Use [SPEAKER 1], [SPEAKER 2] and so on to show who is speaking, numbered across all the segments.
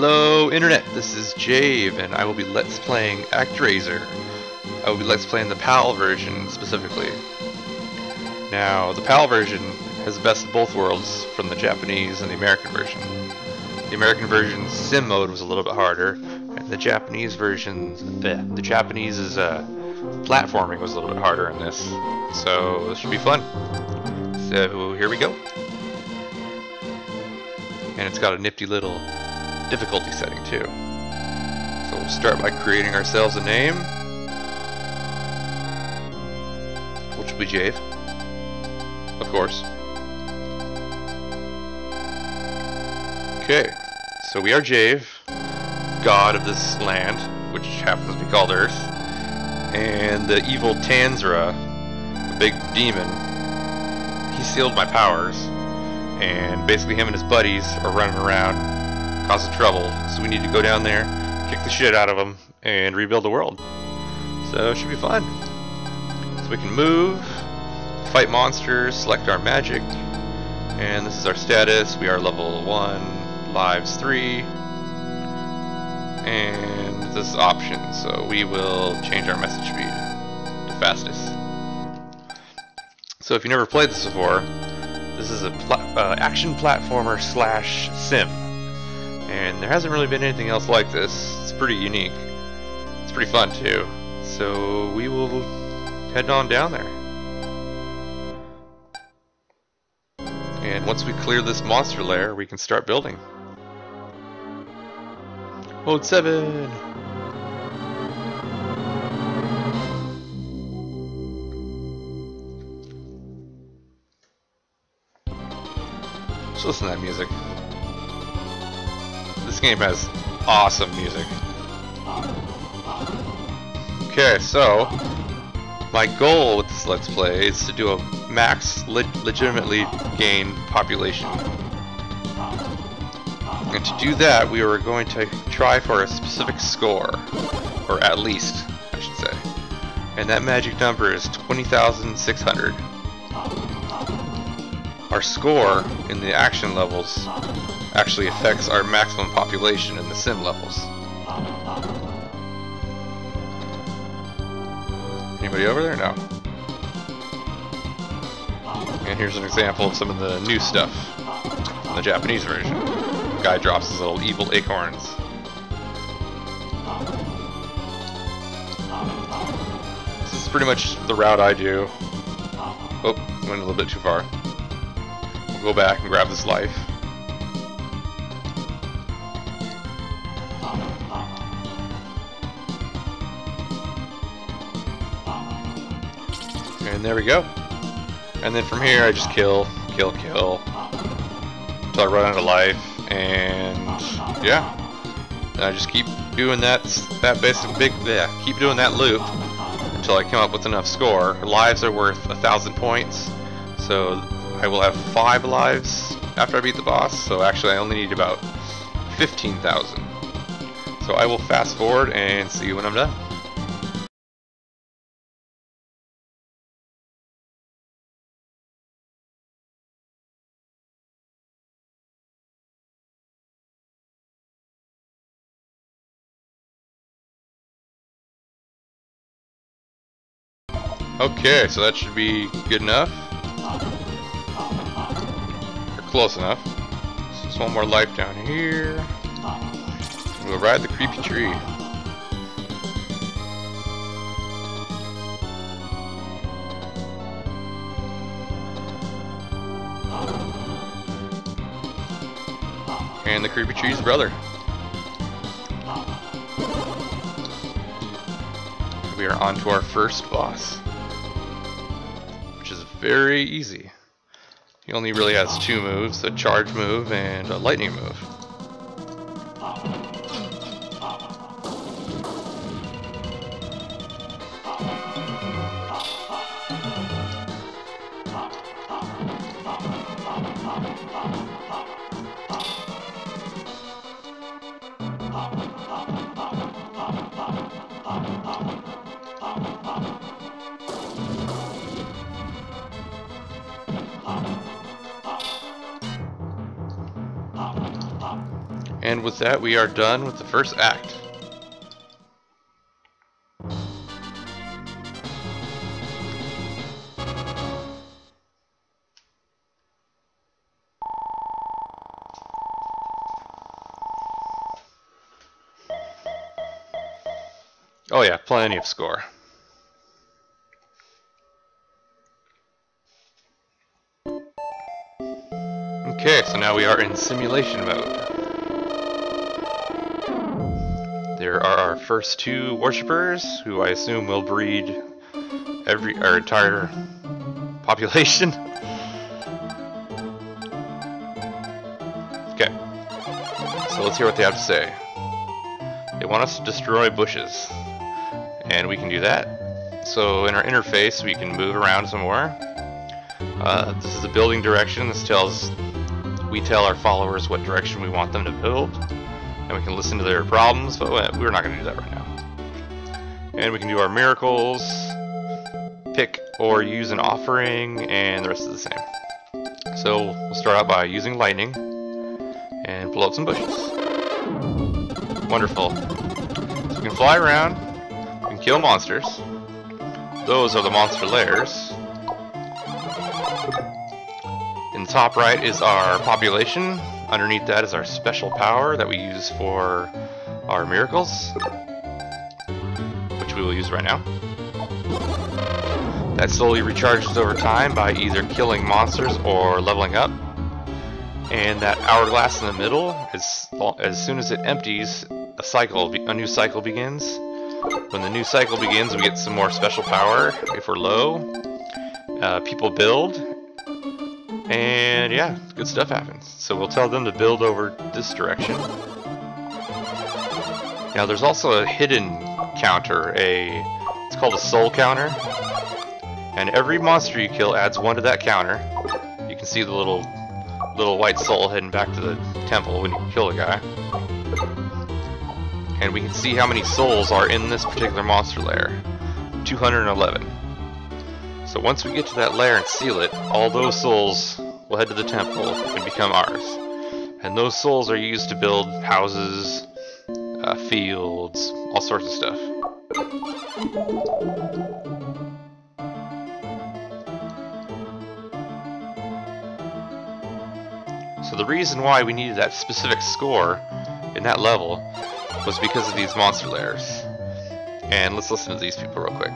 [SPEAKER 1] Hello Internet, this is Jave and I will be Let's Playing ActRaiser. I will be Let's Playing the PAL version specifically. Now, the PAL version has the best of both worlds from the Japanese and the American version. The American version's sim mode was a little bit harder, and the Japanese version's platforming was a little bit harder in this. So this should be fun. So here we go. And it's got a nifty little difficulty setting too. So we'll start by creating ourselves a name, which will be Jave, of course. Okay, so we are Jave, god of this land, which happens to be called Earth, and the evil Tanzra, the big demon, he sealed my powers, and basically him and his buddies are running around causing trouble, so we need to go down there, kick the shit out of them, and rebuild the world. So it should be fun. So we can move, fight monsters, select our magic, and this is our status. We are level 1, lives 3, and this is options, so we will change our message speed to fastest. So if you never played this before, this is a action platformer slash sim. And there hasn't really been anything else like this. It's pretty unique. It's pretty fun too. So we will head on down there. And once we clear this monster lair, we can start building. Mode 7! Just listen to that music. This game has awesome music. Okay, so my goal with this Let's Play is to do a max legitimately gain population. And to do that, we are going to try for a specific score, or at least, I should say. And that magic number is 20,600. Our score in the action levels actually affects our maximum population in the sim levels. Anybody over there? No. And here's an example of some of the new stuff in the Japanese version. The guy drops his little evil acorns. This is pretty much the route I do. Oh, went a little bit too far. We'll go back and grab this life. And there we go. And then from here I just kill until I run out of life, and yeah. And I just keep doing that keep doing that loop until I come up with enough score. Lives are worth 1,000 points, so I will have 5 lives after I beat the boss. So actually I only need about 15,000. So I will fast forward and see you when I'm done. Okay, so that should be good enough. Or close enough. So just one more life down here. We'll ride the creepy tree. And the creepy tree's brother. We are on to our first boss, which is very easy. He only really has 2 moves, a charge move and a lightning move. And with that, we are done with the first act. Oh yeah, plenty of score. Okay, so now we are in simulation mode. There are our first two worshippers, who I assume will breed our entire population. Okay, so let's hear what they have to say. They want us to destroy bushes, and we can do that. So in our interface, we can move around some more. This is a building direction. We tell our followers what direction we want them to build, and we can listen to their problems, but we're not going to do that right now. And we can do our miracles, pick or use an offering, and the rest is the same. So we'll start out by using lightning and blow up some bushes. Wonderful. So we can fly around, we can kill monsters. Those are the monster lairs. In the top right is our population. Underneath that is our special power that we use for our miracles, which we will use right now. That slowly recharges over time by either killing monsters or leveling up. And that hourglass in the middle, as soon as it empties, a new cycle begins. When the new cycle begins, we get some more special power if we're low. People build. And yeah, good stuff happens. So we'll tell them to build over this direction. Now there's also a hidden counter, it's called a soul counter. And every monster you kill adds 1 to that counter. You can see the little white soul heading back to the temple when you kill a guy. And we can see how many souls are in this particular monster lair. 211. So once we get to that lair and seal it, all those souls will head to the temple and become ours. And those souls are used to build houses, fields, all sorts of stuff. So the reason why we needed that specific score in that level was because of these monster lairs. And let's listen to these people real quick.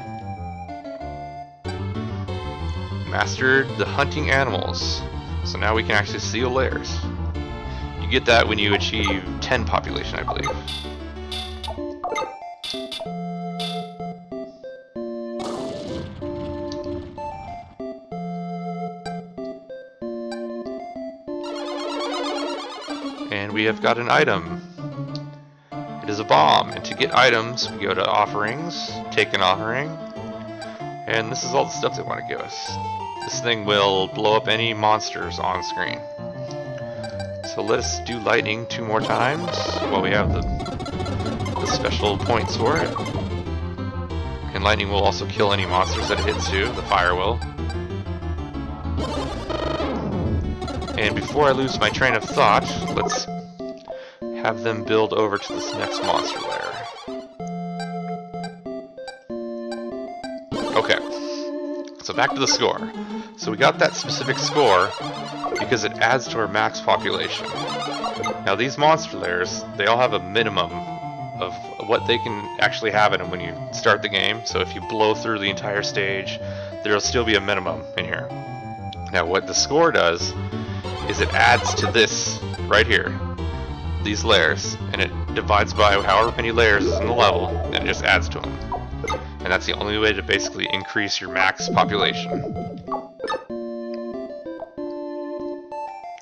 [SPEAKER 1] Mastered the hunting animals. So now we can actually seal lairs. You get that when you achieve 10 population, I believe. And we have got an item. It is a bomb, and to get items, we go to offerings, take an offering, and this is all the stuff they want to give us. This thing will blow up any monsters on screen. So let us do lightning 2 more times while we have the special points for it. And lightning will also kill any monsters that it hits too, the fire will. And before I lose my train of thought, let's have them build over to this next monster lair. Okay, so back to the score. So we got that specific score because it adds to our max population. Now these monster lairs, they all have a minimum of what they can actually have in them when you start the game. So if you blow through the entire stage, there'll still be a minimum in here. Now what the score does is it adds to this right here, these layers, and it divides by however many layers is in the level, and it just adds to them. And that's the only way to basically increase your max population.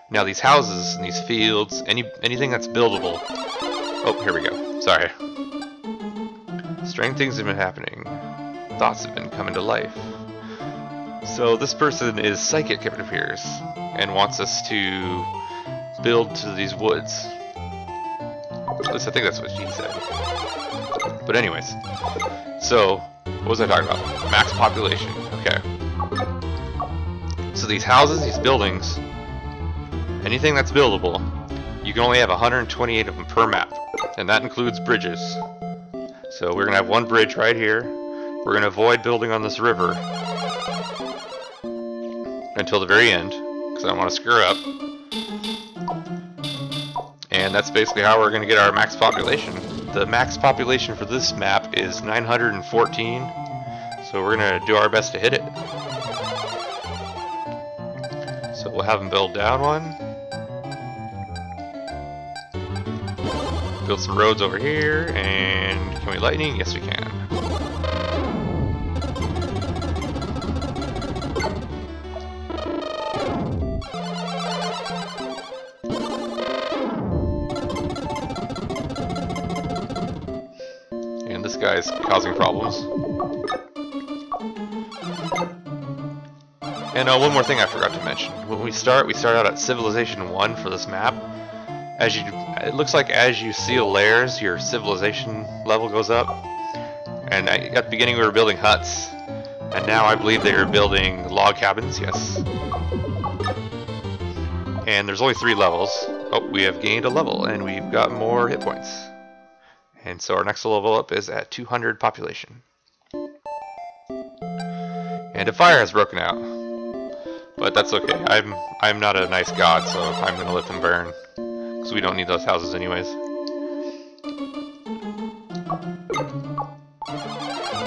[SPEAKER 1] Now these houses and these fields, anything that's buildable. Oh, here we go. Sorry. Strange things have been happening. Thoughts have been coming to life. So this person is psychic, it appears, and wants us to build to these woods. At least I think that's what she said. But anyways, so what was I talking about? Max population. Okay. So these houses, these buildings, anything that's buildable, you can only have 128 of them per map, and that includes bridges. So we're going to have one bridge right here. We're going to avoid building on this river until the very end, because I don't want to screw up. And that's basically how we're going to get our max population. The max population for this map is 914, so we're going to do our best to hit it. So we'll have them build down one. Build some roads over here, and can we lightning? Yes, we can. And this guy's causing problems. And one more thing I forgot to mention. When we start out at Civilization 1 for this map. It looks like as you seal layers, your civilization level goes up. And at the beginning we were building huts, and now I believe they are building log cabins, yes. And there's only 3 levels. Oh, we have gained a level, and we've got more hit points. And so our next level up is at 200 population. And a fire has broken out. But that's okay, I'm not a nice god, so I'm going to let them burn. Because we don't need those houses anyways. And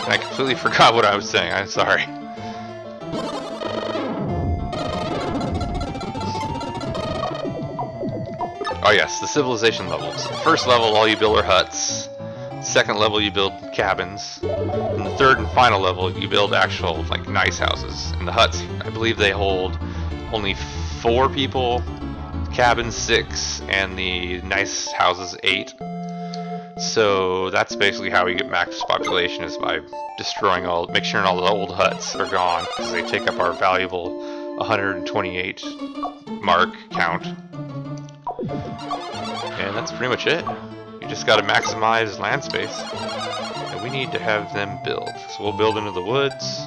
[SPEAKER 1] I completely forgot what I was saying, I'm sorry. Oh yes, the civilization levels. First level, all you build are huts. Second level, you build cabins. And the third and final level, you build actual, like, nice houses. And the huts, I believe they hold only 4 people. Cabins 6, and the nice houses 8. So that's basically how we get max population, is by destroying make sure all the old huts are gone, because they take up our valuable 128 mark count. And that's pretty much it. You just got to maximize land space, and we need to have them build. So we'll build into the woods.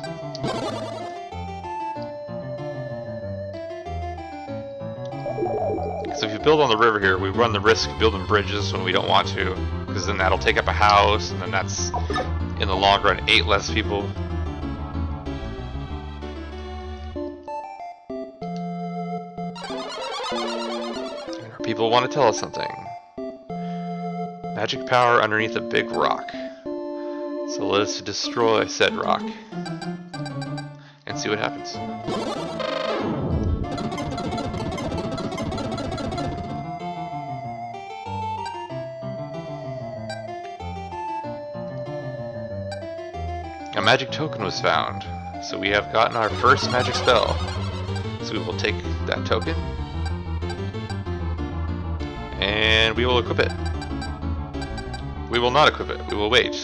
[SPEAKER 1] So if you build on the river here, we run the risk of building bridges when we don't want to, because then that'll take up a house, and then that's, in the long run, 8 less people. And our people want to tell us something. Magic power underneath a big rock. So let us destroy said rock and see what happens. A magic token was found, so we have gotten our first magic spell. So we will take that token, and we will equip it. We will not equip it, we will wait.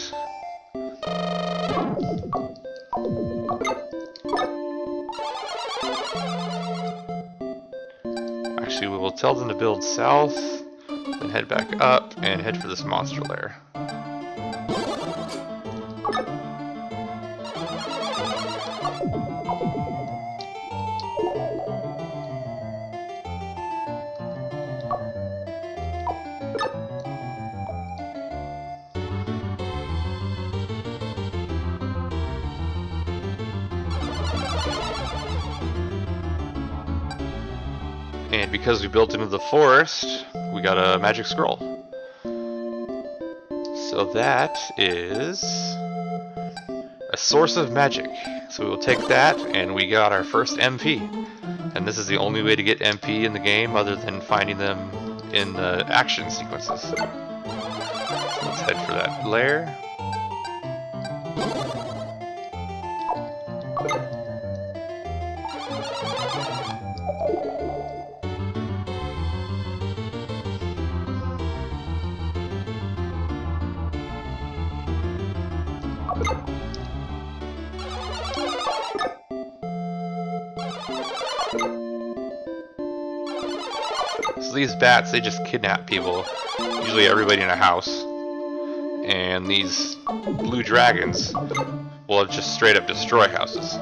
[SPEAKER 1] Actually, we will tell them to build south, then head back up, and head for this monster lair. And because we built into the forest, we got a magic scroll. So that is a source of magic. So we will take that, and we got our first MP. And this is the only way to get MP in the game other than finding them in the action sequences. So let's head for that lair. So these bats, they just kidnap people, usually everybody in a house, and these blue dragons will just straight up destroy houses.